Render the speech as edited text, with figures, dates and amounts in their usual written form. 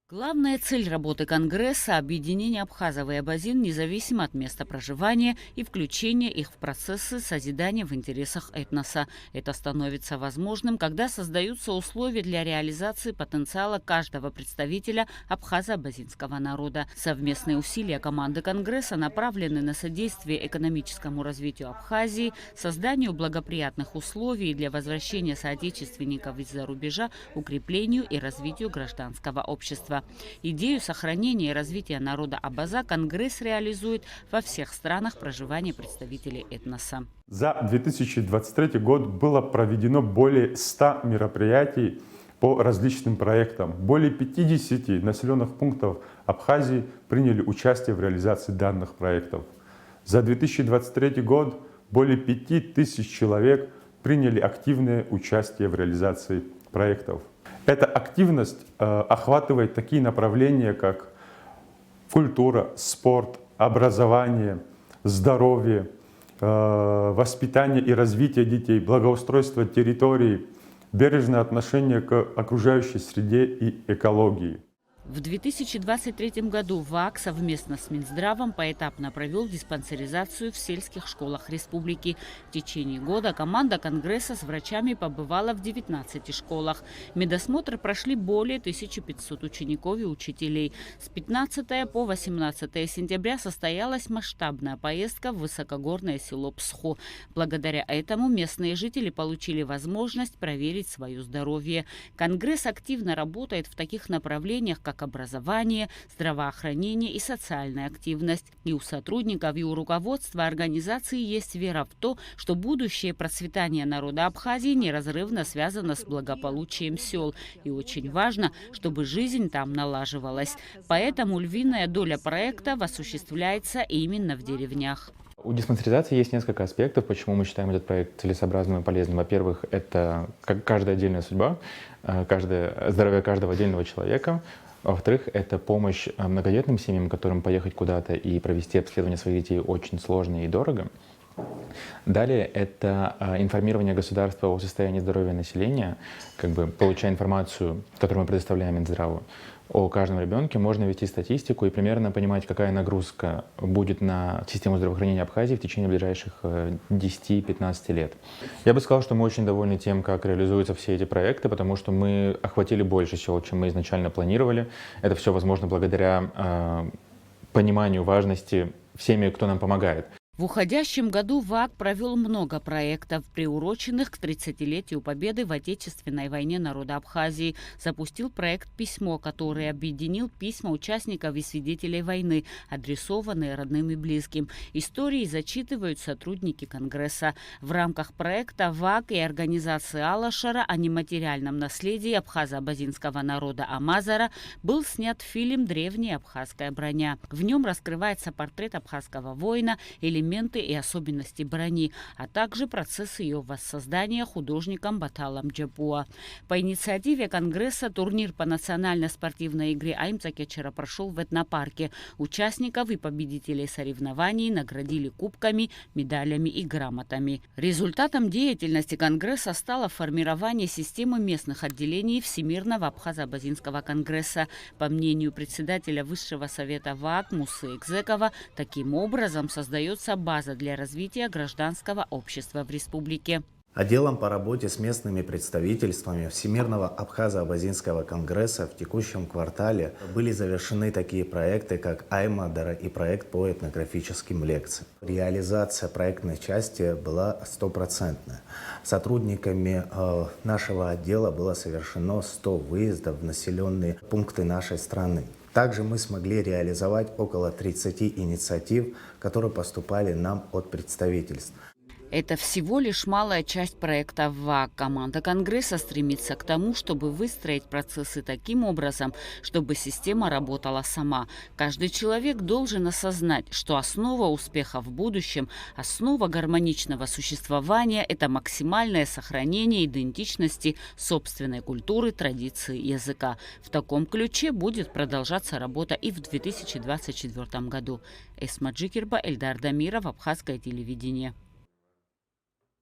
Главная цель работы Конгресса – объединение абхазов и абазин независимо от места проживания и включение их в процессы созидания в интересах этноса. Это становится возможным, когда создаются условия для реализации потенциала каждого представителя абхазо-абазинского народа. Совместные усилия команды Конгресса направлены на содействие экономическому развитию Абхазии, созданию благоприятных условий для возвращения соотечественников из-за рубежа, укреплению и развитию гражданского общества. Идею сохранения и развития народа абаза Конгресс реализует во всех странах проживания представителей этноса. За 2023 год было проведено более 100 мероприятий по различным проектам. Более 50 населенных пунктов Абхазии приняли участие в реализации данных проектов. За 2023 год более 5000 человек приняли активное участие в реализации проектов. Эта активность охватывает такие направления, как культура, спорт, образование, здоровье, воспитание и развитие детей, благоустройство территории, бережное отношение к окружающей среде и экологии. В 2023 году ВАК совместно с Минздравом поэтапно провел диспансеризацию в сельских школах республики. В течение года команда Конгресса с врачами побывала в 19 школах. Медосмотр прошли более 1500 учеников и учителей. С 15 по 18 сентября состоялась масштабная поездка в высокогорное село Псхо. Благодаря этому местные жители получили возможность проверить свое здоровье. Конгресс активно работает в таких направлениях, как образование, здравоохранение и социальная активность. И у сотрудников, и у руководства организации есть вера в то, что будущее процветание народа Абхазии неразрывно связано с благополучием сел. И очень важно, чтобы жизнь там налаживалась. Поэтому львиная доля проектов осуществляется именно в деревнях. У диспансеризации есть несколько аспектов, почему мы считаем этот проект целесообразным и полезным. Во-первых, это каждая отдельная судьба, здоровье каждого отдельного человека. Во-вторых, это помощь многодетным семьям, которым поехать куда-то и провести обследование своих детей очень сложно и дорого. Далее это информирование государства о состоянии здоровья населения, получая информацию, которую мы предоставляем Минздраву, о каждом ребенке, можно вести статистику и примерно понимать, какая нагрузка будет на систему здравоохранения Абхазии в течение ближайших 10-15 лет. Я бы сказал, что мы очень довольны тем, как реализуются все эти проекты, потому что мы охватили больше сел, чем мы изначально планировали. Это все возможно благодаря пониманию важности всеми, кто нам помогает. В уходящем году ВАК провел много проектов, приуроченных к 30-летию победы в Отечественной войне народа Абхазии. Запустил проект «Письмо», который объединил письма участников и свидетелей войны, адресованные родным и близким. Истории зачитывают сотрудники Конгресса. В рамках проекта ВАК и организации Алашара о нематериальном наследии абхазо-абазинского народа Амазара был снят фильм «Древняя абхазская броня». В нем раскрывается портрет абхазского воина, элементы и особенности брони, а также процесс ее воссоздания художником Баталом Джабуа. По инициативе Конгресса турнир по национально-спортивной игре Аймцакечера прошел в этнопарке. Участников и победителей соревнований наградили кубками, медалями и грамотами. Результатом деятельности Конгресса стало формирование системы местных отделений Всемирного абхазо-абазинского конгресса. По мнению председателя Высшего совета ВАК Мусы Экзекова, таким образом создается база для развития гражданского общества в республике. Отделом по работе с местными представительствами Всемирного абхазо-абазинского конгресса в текущем квартале были завершены такие проекты, как Аймадара и проект по этнографическим лекциям. Реализация проектной части была 100%. Сотрудниками нашего отдела было совершено 100 выездов в населенные пункты нашей страны. Также мы смогли реализовать около 30 инициатив, которые поступали нам от представительств. Это всего лишь малая часть проекта ВАК. Команда Конгресса стремится к тому, чтобы выстроить процессы таким образом, чтобы система работала сама. Каждый человек должен осознать, что основа успеха в будущем, основа гармоничного существования – это максимальное сохранение идентичности собственной культуры, традиции, языка. В таком ключе будет продолжаться работа и в 2024 году. Эсма Джикерба, Эльдар Дамиров, Абхазское телевидение.